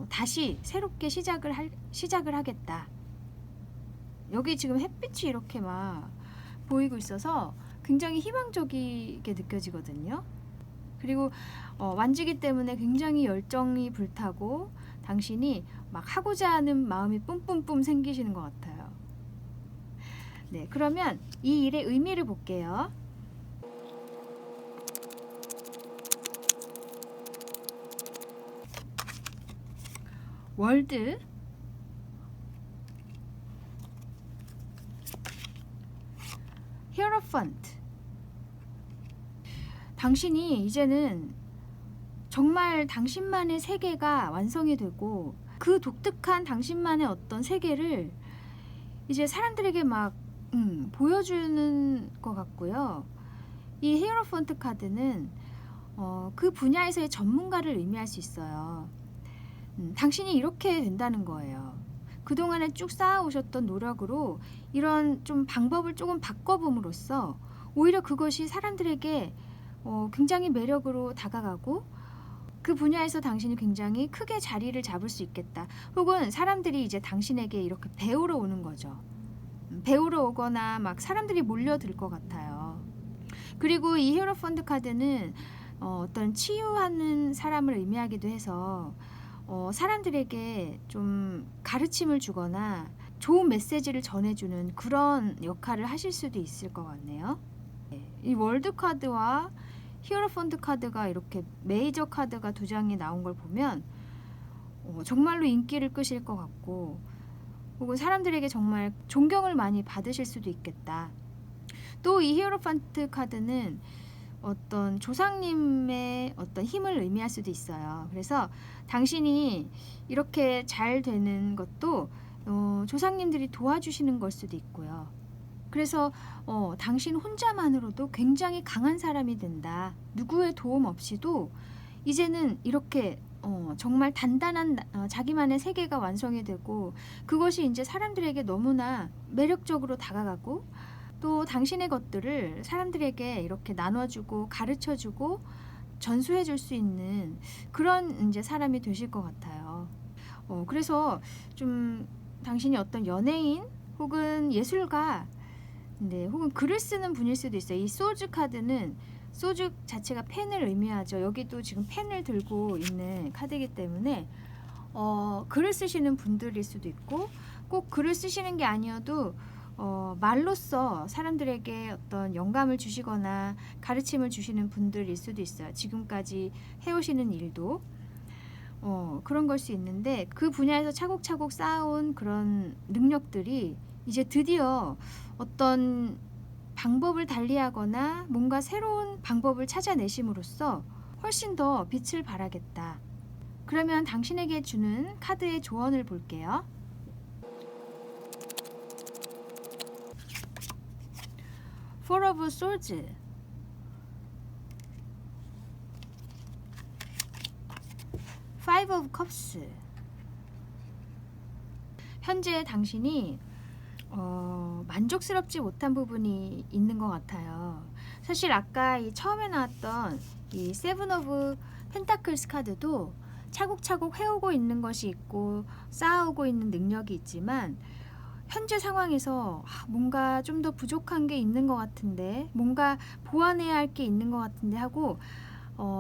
다시 새롭게 시작을 하겠다. 여기 지금 햇빛이 이렇게 막 보이고 있어서 굉장히 희망적이게 느껴지거든요. 그리고 완지기 때문에 굉장히 열정이 불타고 당신이 막 하고자 하는 마음이 뿜뿜뿜 생기시는 것 같아요. 네, 그러면 이 일의 의미를 볼게요. 월드, 히어로펀트. 당신이 이제는 정말 당신만의 세계가 완성이 되고 그 독특한 당신만의 어떤 세계를 이제 사람들에게 막 보여주는 것 같고요. 이 히어로펀트 카드는 그 분야에서의 전문가를 의미할 수 있어요. 당신이 이렇게 된다는 거예요. 그동안에 쭉 쌓아오셨던 노력으로 이런 좀 방법을 조금 바꿔봄으로써 오히려 그것이 사람들에게 굉장히 매력으로 다가가고 그 분야에서 당신이 굉장히 크게 자리를 잡을 수 있겠다. 혹은 사람들이 이제 당신에게 이렇게 배우러 오는 거죠. 배우러 오거나 막 사람들이 몰려들 것 같아요. 그리고 이 히어로펀트 카드는 어떤 치유하는 사람을 의미하기도 해서 사람들에게 좀 가르침을 주거나 좋은 메시지를 전해주는 그런 역할을 하실 수도 있을 것 같네요. 이 월드 카드와 히어로펀트 카드가 이렇게 메이저 카드가 2장이 나온 걸 보면 정말로 인기를 끄실 것 같고, 혹은 사람들에게 정말 존경을 많이 받으실 수도 있겠다. 또 이 히어로펀트 카드는 어떤 조상님의 어떤 힘을 의미할 수도 있어요. 그래서 당신이 이렇게 잘 되는 것도 조상님들이 도와주시는 걸 수도 있고요. 그래서 당신 혼자만으로도 굉장히 강한 사람이 된다. 누구의 도움 없이도 이제는 이렇게 정말 단단한 자기만의 세계가 완성이 되고, 그것이 이제 사람들에게 너무나 매력적으로 다가가고, 또 당신의 것들을 사람들에게 이렇게 나눠주고 가르쳐주고 전수해 줄 수 있는 그런 이제 사람이 되실 것 같아요. 그래서 좀 당신이 어떤 연예인 혹은 예술가, 네, 혹은 글을 쓰는 분일 수도 있어요. 이 소주 카드는, 소주 자체가 펜을 의미하죠. 여기도 지금 펜을 들고 있는 카드이기 때문에 글을 쓰시는 분들일 수도 있고, 꼭 글을 쓰시는 게 아니어도 말로써 사람들에게 어떤 영감을 주시거나 가르침을 주시는 분들일 수도 있어요. 지금까지 해오시는 일도 그런 걸 수 있는데, 그 분야에서 차곡차곡 쌓아온 그런 능력들이 이제 드디어 어떤 방법을 달리하거나 뭔가 새로운 방법을 찾아내심으로써 훨씬 더 빛을 발하겠다. 그러면 당신에게 주는 카드의 조언을 볼게요. Four of Swords, Five of Cups. 현재 당신이 만족스럽지 못한 부분이 있는 것 같아요. 사실 아까 이 처음에 나왔던 이 세븐 오브 펜타클스 카드도 차곡차곡 해오고 있는 것이 있고 쌓아오고 있는 능력이 있지만 현재 상황에서 뭔가 좀 더 부족한 게 있는 것 같은데, 뭔가 보완해야 할 게 있는 것 같은데 하고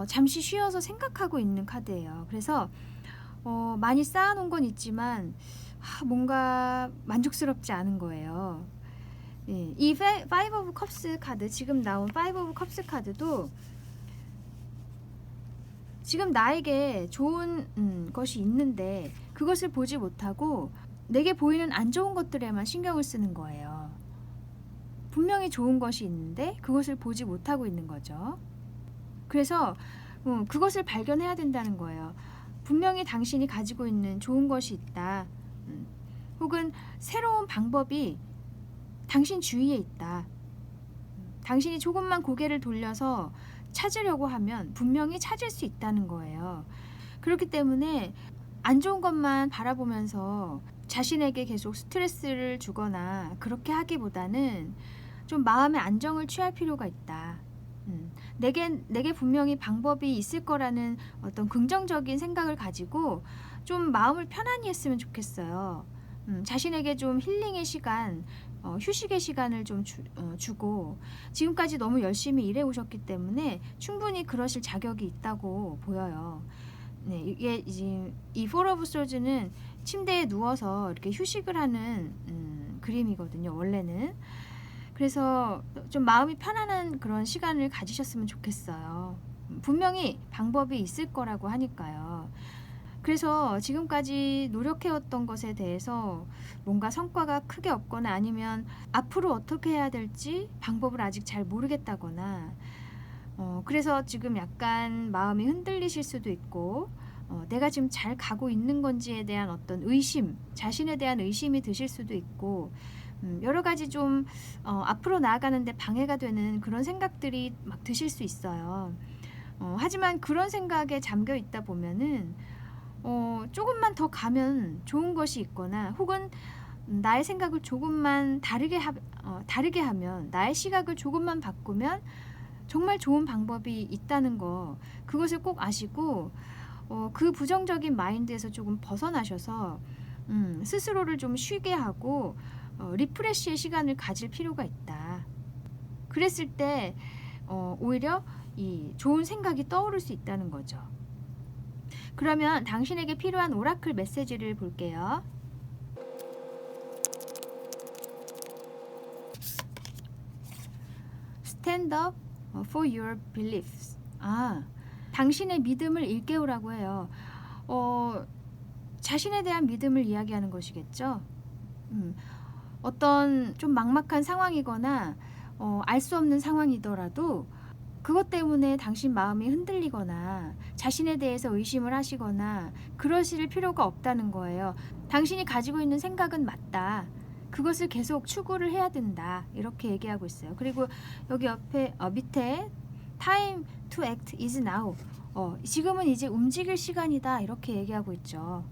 잠시 쉬어서 생각하고 있는 카드예요. 그래서 많이 쌓아놓은 건 있지만 뭔가 만족스럽지 않은 거예요. 예, 이 파이브 오브 컵스 카드, 지금 나온 파이브 오브 컵스 카드도 지금 나에게 좋은 것이 있는데 그것을 보지 못하고 내게 보이는 안 좋은 것들에만 신경을 쓰는 거예요. 분명히 좋은 것이 있는데 그것을 보지 못하고 있는 거죠. 그래서 그것을 발견해야 된다는 거예요. 분명히 당신이 가지고 있는 좋은 것이 있다. 혹은 새로운 방법이 당신 주위에 있다. 당신이 조금만 고개를 돌려서 찾으려고 하면 분명히 찾을 수 있다는 거예요. 그렇기 때문에 안 좋은 것만 바라보면서 자신에게 계속 스트레스를 주거나 그렇게 하기보다는 좀 마음의 안정을 취할 필요가 있다. 내게 분명히 방법이 있을 거라는 어떤 긍정적인 생각을 가지고 좀 마음을 편안히 했으면 좋겠어요. 자신에게 좀 힐링의 시간, 휴식의 시간을 좀 주고, 지금까지 너무 열심히 일해 오셨기 때문에 충분히 그러실 자격이 있다고 보여요. 네, 이게 이제 이 포 오브 소즈는 침대에 누워서 이렇게 휴식을 하는 그림이거든요, 원래는. 그래서 좀 마음이 편안한 그런 시간을 가지셨으면 좋겠어요. 분명히 방법이 있을 거라고 하니까요. 그래서 지금까지 노력해왔던 것에 대해서 뭔가 성과가 크게 없거나 아니면 앞으로 어떻게 해야 될지 방법을 아직 잘 모르겠다거나 그래서 지금 약간 마음이 흔들리실 수도 있고 내가 지금 잘 가고 있는 건지에 대한 어떤 의심, 자신에 대한 의심이 드실 수도 있고 여러 가지 좀 앞으로 나아가는데 방해가 되는 그런 생각들이 막 드실 수 있어요. 하지만 그런 생각에 잠겨 있다 보면은 조금만 더 가면 좋은 것이 있거나 혹은 나의 생각을 조금만 다르게 하면 나의 시각을 조금만 바꾸면 정말 좋은 방법이 있다는 거, 그것을 꼭 아시고 그 부정적인 마인드에서 조금 벗어나셔서 스스로를 좀 쉬게 하고 리프레시의 시간을 가질 필요가 있다. 그랬을 때 오히려 이 좋은 생각이 떠오를 수 있다는 거죠. 그러면 당신에게 필요한 오라클 메시지를 볼게요. Stand up for your beliefs. 당신의 믿음을 일깨우라고 해요. 자신에 대한 믿음을 이야기하는 것이겠죠. 어떤 좀 막막한 상황이거나 알 수 없는 상황이더라도 그것 때문에 당신 마음이 흔들리거나 자신에 대해서 의심을 하시거나 그러실 필요가 없다는 거예요. 당신이 가지고 있는 생각은 맞다. 그것을 계속 추구를 해야 된다. 이렇게 얘기하고 있어요. 그리고 여기 옆에 밑에 Time to act is now. 지금은 이제 움직일 시간이다. 이렇게 얘기하고 있죠.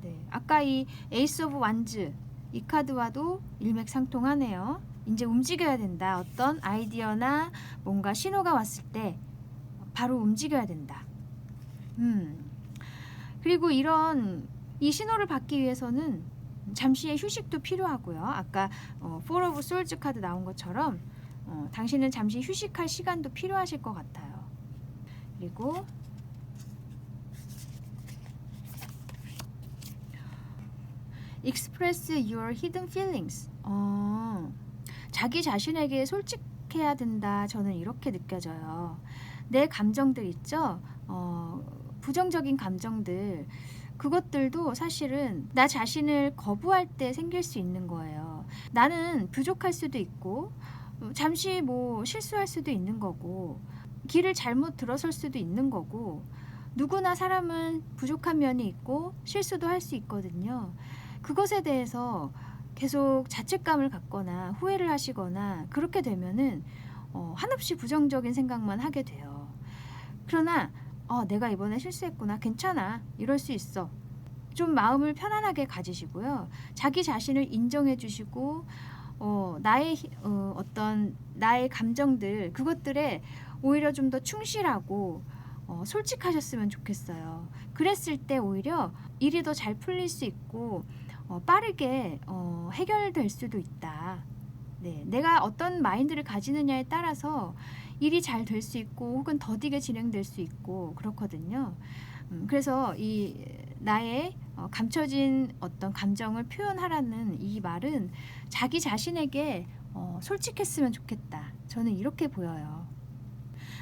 네, 아까 이 에이스 오브 완즈 이 카드와도 일맥상통하네요. 이제 움직여야 된다. 어떤 아이디어나 뭔가 신호가 왔을 때 바로 움직여야 된다. 그리고 이 신호를 받기 위해서는 잠시의 휴식도 필요하고요. 아까 포 오브 솔즈 카드 나온 것처럼 당신은 잠시 휴식할 시간도 필요하실 것 같아요. 그리고 Express your hidden feelings. 자기 자신에게 솔직해야 된다. 저는 이렇게 느껴져요. 내 감정들 있죠? 부정적인 감정들. 그것들도 사실은 나 자신을 거부할 때 생길 수 있는 거예요. 나는 부족할 수도 있고, 잠시 실수할 수도 있는 거고, 길을 잘못 들어설 수도 있는 거고, 누구나 사람은 부족한 면이 있고 실수도 할 수 있거든요. 그것에 대해서 계속 자책감을 갖거나 후회를 하시거나 그렇게 되면은 한없이 부정적인 생각만 하게 돼요. 그러나 내가 이번에 실수했구나, 괜찮아, 이럴 수 있어. 좀 마음을 편안하게 가지시고요. 자기 자신을 인정해 주시고 나의 감정들, 그것들에 오히려 좀 더 충실하고 솔직하셨으면 좋겠어요. 그랬을 때 오히려 일이 더 잘 풀릴 수 있고 빠르게 해결될 수도 있다. 네, 내가 어떤 마인드를 가지느냐에 따라서 일이 잘 될 수 있고 혹은 더디게 진행될 수 있고 그렇거든요. 그래서 이 나의 감춰진 어떤 감정을 표현하라는 이 말은 자기 자신에게 솔직했으면 좋겠다. 저는 이렇게 보여요.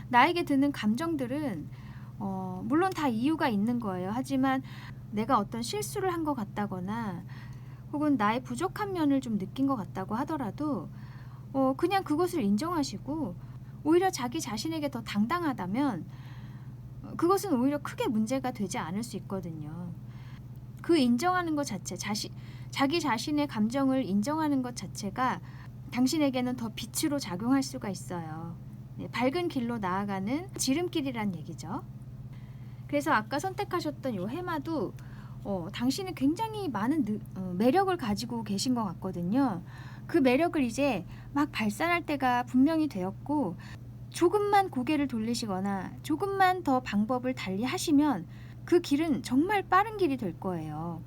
나에게 드는 감정들은 물론 다 이유가 있는 거예요. 하지만 내가 어떤 실수를 한 것 같다거나 혹은 나의 부족한 면을 좀 느낀 것 같다고 하더라도 그냥 그것을 인정하시고 오히려 자기 자신에게 더 당당하다면 그것은 오히려 크게 문제가 되지 않을 수 있거든요. 그 인정하는 것 자체, 자기 자신의 감정을 인정하는 것 자체가 당신에게는 더 빛으로 작용할 수가 있어요. 네, 밝은 길로 나아가는 지름길이란 얘기죠. 그래서 아까 선택하셨던 요 해마도 당신은 굉장히 많은 매력을 가지고 계신 것 같거든요. 그 매력을 이제 막 발산할 때가 분명히 되었고 조금만 고개를 돌리시거나 조금만 더 방법을 달리 하시면 그 길은 정말 빠른 길이 될 거예요.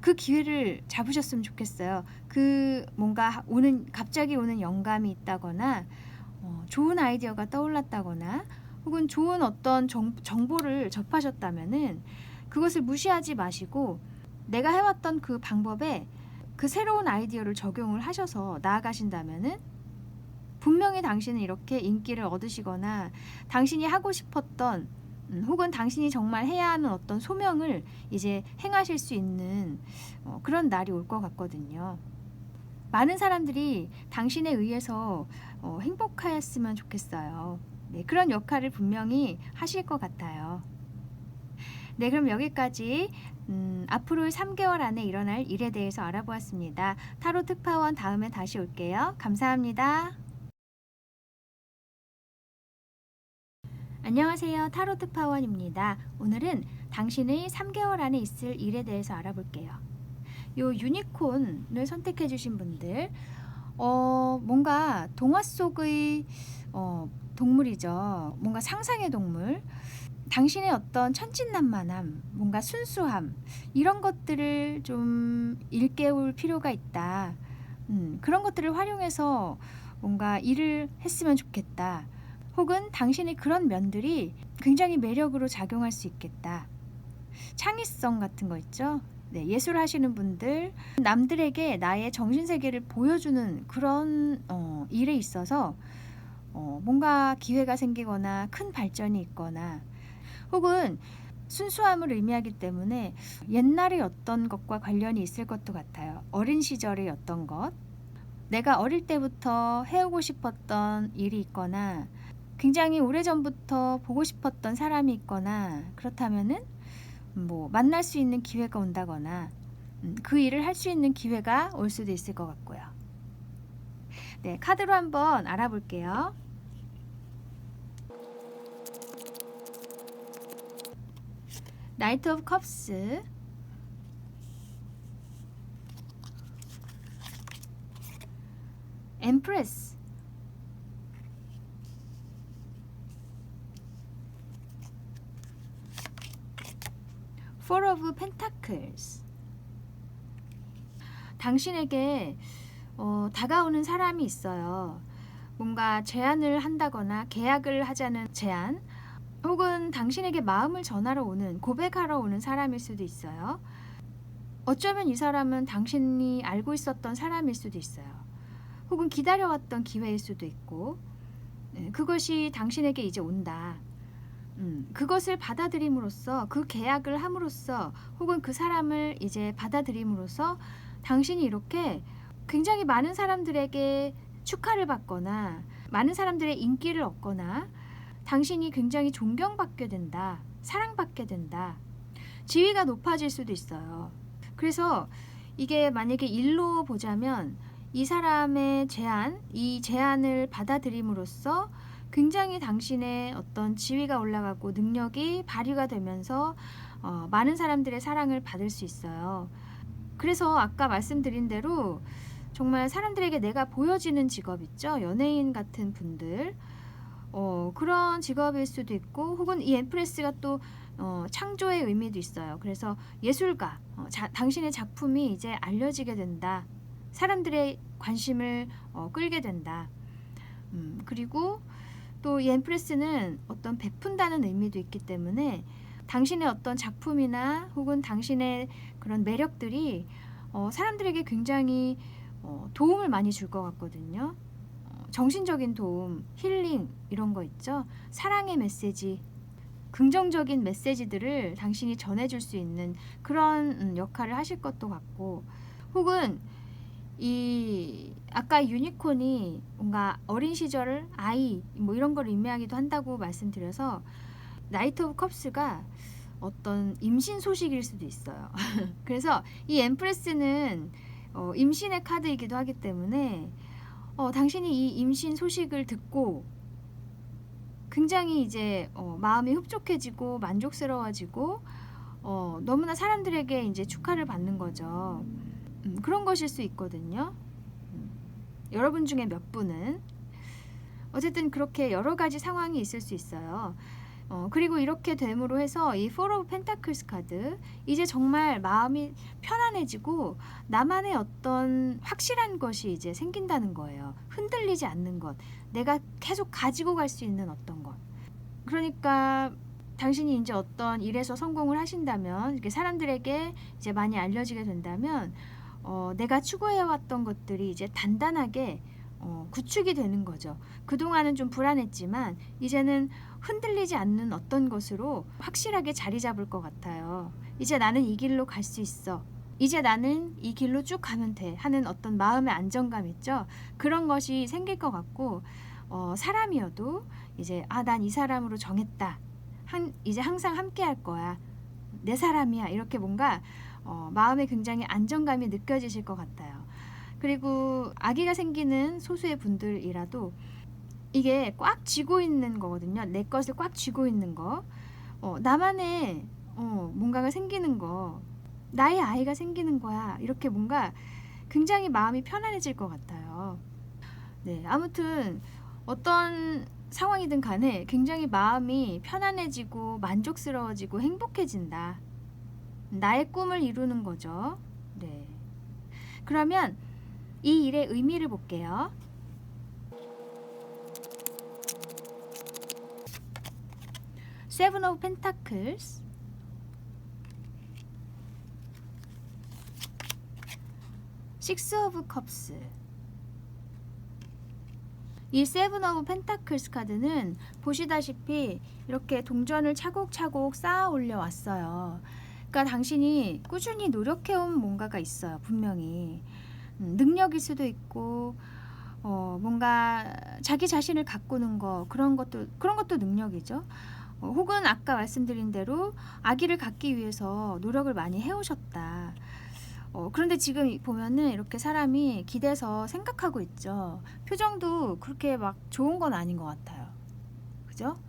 그 기회를 잡으셨으면 좋겠어요. 그 뭔가 갑자기 오는 영감이 있다거나 좋은 아이디어가 떠올랐다거나 혹은 좋은 어떤 정보를 접하셨다면은 그것을 무시하지 마시고 내가 해왔던 그 방법에 그 새로운 아이디어를 적용을 하셔서 나아가신다면은 분명히 당신은 이렇게 인기를 얻으시거나 당신이 하고 싶었던 혹은 당신이 정말 해야 하는 어떤 소명을 이제 행하실 수 있는 그런 날이 올 것 같거든요. 많은 사람들이 당신에 의해서 행복하였으면 좋겠어요. 네, 그런 역할을 분명히 하실 것 같아요. 네, 그럼 여기까지 앞으로의 3개월 안에 일어날 일에 대해서 알아보았습니다. 타로 특파원 다음에 다시 올게요. 감사합니다. 안녕하세요. 타로 특파원입니다. 오늘은 당신의 3개월 안에 있을 일에 대해서 알아볼게요. 요 유니콘을 선택해 주신 분들 뭔가 동화 속의 동물이죠. 뭔가 상상의 동물. 당신의 어떤 천진난만함, 뭔가 순수함 이런 것들을 좀 일깨울 필요가 있다. 그런 것들을 활용해서 뭔가 일을 했으면 좋겠다. 혹은 당신의 그런 면들이 굉장히 매력으로 작용할 수 있겠다. 창의성 같은 거 있죠? 네, 예술 하시는 분들, 남들에게 나의 정신세계를 보여주는 그런 일에 있어서 뭔가 기회가 생기거나 큰 발전이 있거나 혹은 순수함을 의미하기 때문에 옛날의 어떤 것과 관련이 있을 것도 같아요. 어린 시절의 어떤 것, 내가 어릴 때부터 해오고 싶었던 일이 있거나 굉장히 오래전부터 보고 싶었던 사람이 있거나 그렇다면은 뭐 만날 수 있는 기회가 온다거나 그 일을 할 수 있는 기회가 올 수도 있을 것 같고요. 네, 카드로 한번 알아볼게요. 나이트 오브 컵스, 엠프레스, Four of Pentacles. 당신에게 다가오는 사람이 있어요. 뭔가 제안을 한다거나 계약을 하자는 제안 혹은 당신에게 마음을 전하러 오는 고백하러 오는 사람일 수도 있어요. 어쩌면 이 사람은 당신이 알고 있었던 사람일 수도 있어요. 혹은 기다려왔던 기회일 수도 있고 그것이 당신에게 이제 온다. 그것을 받아들임으로써 그 계약을 함으로써 혹은 그 사람을 이제 받아들임으로써 당신이 이렇게 굉장히 많은 사람들에게 축하를 받거나 많은 사람들의 인기를 얻거나 당신이 굉장히 존경받게 된다. 사랑받게 된다. 지위가 높아질 수도 있어요. 그래서 이게 만약에 일로 보자면 이 사람의 이 제안을 받아들임으로써 굉장히 당신의 어떤 지위가 올라가고 능력이 발휘가 되면서 많은 사람들의 사랑을 받을 수 있어요. 그래서 아까 말씀드린 대로 정말 사람들에게 내가 보여지는 직업 있죠? 연예인 같은 분들 그런 직업일 수도 있고, 혹은 이 엠프레스가 또 창조의 의미도 있어요. 그래서 예술가, 당신의 작품이 이제 알려지게 된다. 사람들의 관심을 끌게 된다. 그리고 또 이 엠프레스는 어떤 베푼다는 의미도 있기 때문에 당신의 어떤 작품이나 혹은 당신의 그런 매력들이 사람들에게 굉장히 도움을 많이 줄 것 같거든요. 정신적인 도움, 힐링 이런 거 있죠. 사랑의 메시지, 긍정적인 메시지들을 당신이 전해줄 수 있는 그런 역할을 하실 것도 같고, 혹은 이 아까 유니콘이 뭔가 어린 시절을 아이 뭐 이런 걸 의미하기도 한다고 말씀드려서 나이트 오브 컵스가 어떤 임신 소식일 수도 있어요. 그래서 이 엠프레스는 임신의 카드이기도 하기 때문에 당신이 이 임신 소식을 듣고 굉장히 이제 마음이 흡족해지고 만족스러워지고 너무나 사람들에게 이제 축하를 받는 거죠. 그런 것일 수 있거든요. 여러분 중에 몇 분은 어쨌든 그렇게 여러 가지 상황이 있을 수 있어요. 그리고 이렇게 됨으로 해서 이 Four of Pentacles 카드, 이제 정말 마음이 편안해지고 나만의 어떤 확실한 것이 이제 생긴다는 거예요. 흔들리지 않는 것, 내가 계속 가지고 갈 수 있는 어떤 것. 그러니까 당신이 이제 어떤 일에서 성공을 하신다면, 이렇게 사람들에게 이제 많이 알려지게 된다면 내가 추구해왔던 것들이 이제 단단하게 구축이 되는 거죠. 그동안은 좀 불안했지만 이제는 흔들리지 않는 어떤 것으로 확실하게 자리 잡을 것 같아요. 이제 나는 이 길로 갈 수 있어. 이제 나는 이 길로 쭉 가면 돼 하는 어떤 마음의 안정감 있죠. 그런 것이 생길 것 같고, 사람이어도 이제 난 이 사람으로 정했다. 이제 항상 함께 할 거야. 내 사람이야. 이렇게 뭔가 마음에 굉장히 안정감이 느껴지실 것 같아요. 그리고 아기가 생기는 소수의 분들이라도 이게 꽉 쥐고 있는 거거든요. 내 것을 꽉 쥐고 있는 거. 나만의 뭔가가 생기는 거. 나의 아이가 생기는 거야. 이렇게 뭔가 굉장히 마음이 편안해질 것 같아요. 네, 아무튼 어떤 상황이든 간에 굉장히 마음이 편안해지고 만족스러워지고 행복해진다. 나의 꿈을 이루는 거죠. 네. 그러면 이 일의 의미를 볼게요. Seven of Pentacles, Six of Cups. 이 Seven of Pentacles 카드는 보시다시피 이렇게 동전을 차곡차곡 쌓아 올려 왔어요. 그러니까 당신이 꾸준히 노력해온 뭔가가 있어요. 분명히 능력일 수도 있고 뭔가 자기 자신을 가꾸는 거, 그런 것도 능력이죠. 혹은 아까 말씀드린 대로 아기를 갖기 위해서 노력을 많이 해오셨다. 그런데 지금 보면은 이렇게 사람이 기대서 생각하고 있죠. 표정도 그렇게 막 좋은 건 아닌 것 같아요. 그죠?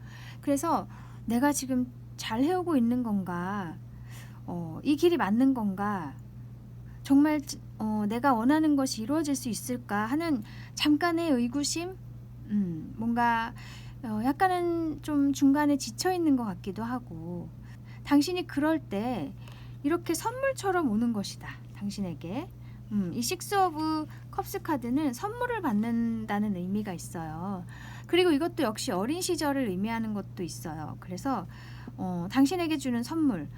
그래서 내가 지금 잘 해오고 있는 건가? 이 길이 맞는 건가? 정말 내가 원하는 것이 이루어질 수 있을까 하는 잠깐의 의구심? 뭔가 약간은 좀 중간에 지쳐 있는 것 같기도 하고, 당신이 그럴 때 이렇게 선물처럼 오는 것이다. 당신에게. 이 식스 오브 컵스 카드는 선물을 받는다는 의미가 있어요. 그리고 이것도 역시 어린 시절을 의미하는 것도 있어요. 그래서 당신에게 주는 선물,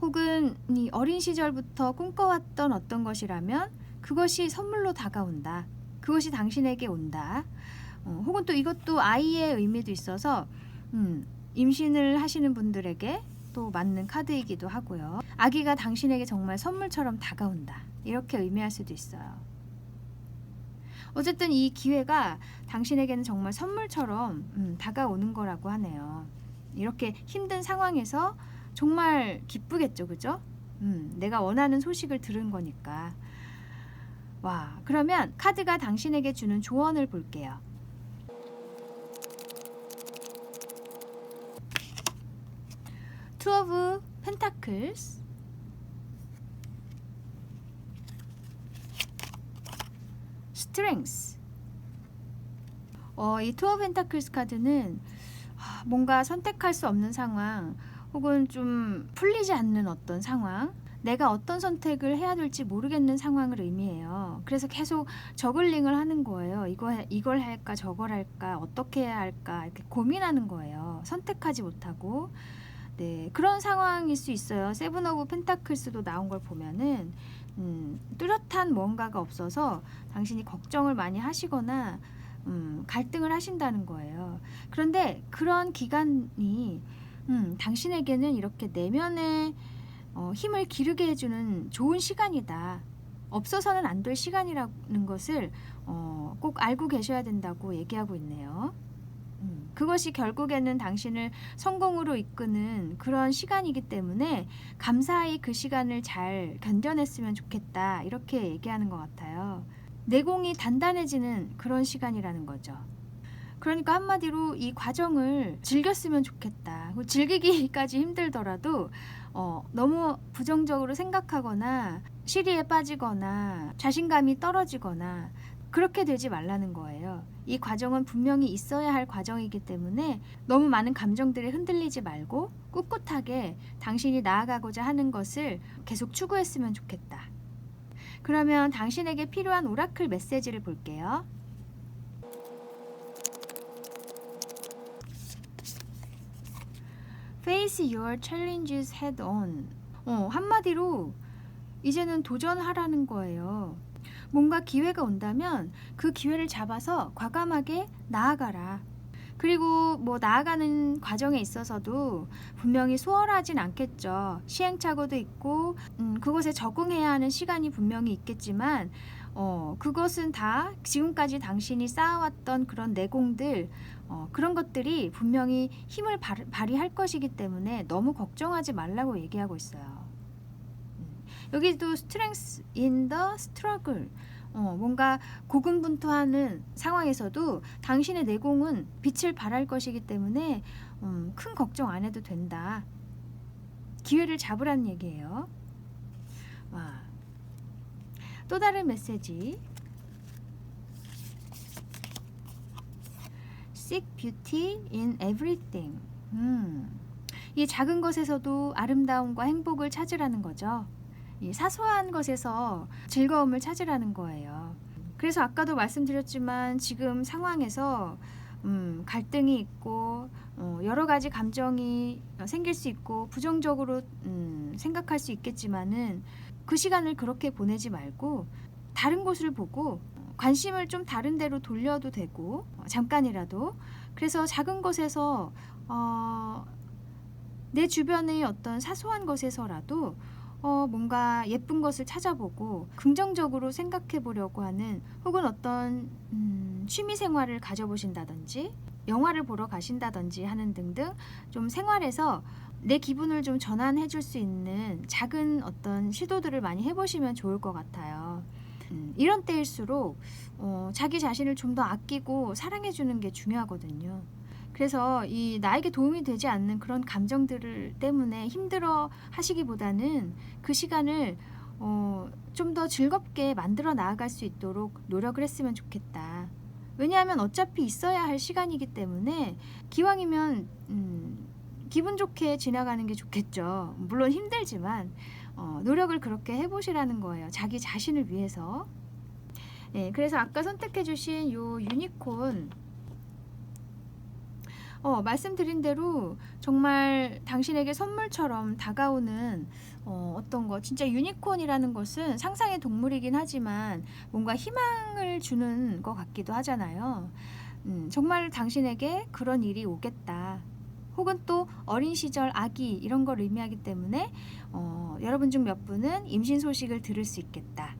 혹은 이 어린 시절부터 꿈꿔왔던 어떤 것이라면 그것이 선물로 다가온다. 그것이 당신에게 온다. 혹은 또 이것도 아이의 의미도 있어서 임신을 하시는 분들에게 또 맞는 카드이기도 하고요. 아기가 당신에게 정말 선물처럼 다가온다. 이렇게 의미할 수도 있어요. 어쨌든 이 기회가 당신에게는 정말 선물처럼 다가오는 거라고 하네요. 이렇게 힘든 상황에서 정말 기쁘겠죠, 그죠? 내가 원하는 소식을 들은 거니까. 와, 그러면 카드가 당신에게 주는 조언을 볼게요. Two of Pentacles, Strength. 이 Two of Pentacles 카드는 뭔가 선택할 수 없는 상황, 혹은 좀 풀리지 않는 어떤 상황, 내가 어떤 선택을 해야 될지 모르겠는 상황을 의미해요. 그래서 계속 저글링을 하는 거예요. 이걸 할까, 저걸 할까, 어떻게 해야 할까, 이렇게 고민하는 거예요. 선택하지 못하고. 네, 그런 상황일 수 있어요. 세븐 오브 펜타클스도 나온 걸 보면은 뚜렷한 뭔가가 없어서 당신이 걱정을 많이 하시거나 갈등을 하신다는 거예요. 그런데 그런 기간이 당신에게는 이렇게 내면의 힘을 기르게 해주는 좋은 시간이다. 없어서는 안 될 시간이라는 것을 꼭 알고 계셔야 된다고 얘기하고 있네요. 그것이 결국에는 당신을 성공으로 이끄는 그런 시간이기 때문에 감사히 그 시간을 잘 견뎌냈으면 좋겠다. 이렇게 얘기하는 것 같아요. 내공이 단단해지는 그런 시간이라는 거죠. 그러니까 한마디로 이 과정을 즐겼으면 좋겠다. 즐기기까지 힘들더라도 너무 부정적으로 생각하거나 시리에 빠지거나 자신감이 떨어지거나 그렇게 되지 말라는 거예요. 이 과정은 분명히 있어야 할 과정이기 때문에 너무 많은 감정들에 흔들리지 말고 꿋꿋하게 당신이 나아가고자 하는 것을 계속 추구했으면 좋겠다. 그러면 당신에게 필요한 오라클 메시지를 볼게요. Face your challenges head on. 한마디로 이제는 도전하라는 거예요. 뭔가 기회가 온다면 그 기회를 잡아서 과감하게 나아가라. 그리고 뭐 나아가는 과정에 있어서도 분명히 수월하진 않겠죠. 시행착오도 있고 그것에 적응해야 하는 시간이 분명히 있겠지만 그것은 다 지금까지 당신이 쌓아왔던 그런 내공들 그런 것들이 분명히 힘을 발휘할 것이기 때문에 너무 걱정하지 말라고 얘기하고 있어요. 여기도 strength in the struggle. 뭔가 고군분투하는 상황에서도 당신의 내공은 빛을 발할 것이기 때문에 큰 걱정 안 해도 된다. 기회를 잡으라는 얘기예요. 와. 또 다른 메시지. Seek beauty in everything. 이 작은 것에서도 아름다움과 행복을 찾으라는 거죠. 이 사소한 것에서 즐거움을 찾으라는 거예요. 그래서 아까도 말씀드렸지만 지금 상황에서 갈등이 있고 여러 가지 감정이 생길 수 있고 부정적으로 생각할 수 있겠지만은 그 시간을 그렇게 보내지 말고 다른 곳을 보고 관심을 좀 다른 데로 돌려도 되고 잠깐이라도. 그래서 작은 것에서 내 주변의 어떤 사소한 것에서라도 뭔가 예쁜 것을 찾아보고 긍정적으로 생각해 보려고 하는, 혹은 어떤 취미 생활을 가져보신다든지 영화를 보러 가신다든지 하는 등등 좀 생활에서 내 기분을 좀 전환해 줄 수 있는 작은 어떤 시도들을 많이 해보시면 좋을 것 같아요. 이런 때일수록 자기 자신을 좀 더 아끼고 사랑해 주는 게 중요하거든요. 그래서 이 나에게 도움이 되지 않는 그런 감정들 때문에 힘들어 하시기보다는 그 시간을 좀 더 즐겁게 만들어 나아갈 수 있도록 노력을 했으면 좋겠다. 왜냐하면 어차피 있어야 할 시간이기 때문에 기왕이면 기분 좋게 지나가는 게 좋겠죠. 물론 힘들지만 노력을 그렇게 해보시라는 거예요. 자기 자신을 위해서. 네, 그래서 아까 선택해 주신 요 유니콘, 말씀드린 대로 정말 당신에게 선물처럼 다가오는 어떤 거, 진짜 유니콘이라는 것은 상상의 동물이긴 하지만 뭔가 희망을 주는 것 같기도 하잖아요. 정말 당신에게 그런 일이 오겠다. 혹은 또 어린 시절 아기 이런 걸 의미하기 때문에 여러분 중 몇 분은 임신 소식을 들을 수 있겠다.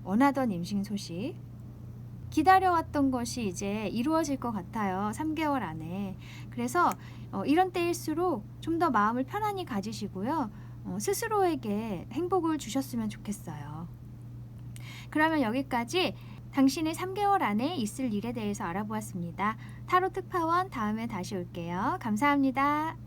원하던 임신 소식. 기다려왔던 것이 이제 이루어질 것 같아요. 3개월 안에. 그래서 이런 때일수록 좀 더 마음을 편안히 가지시고요. 스스로에게 행복을 주셨으면 좋겠어요. 그러면 여기까지 당신의 3개월 안에 있을 일에 대해서 알아보았습니다. 타로 특파원 다음에 다시 올게요. 감사합니다.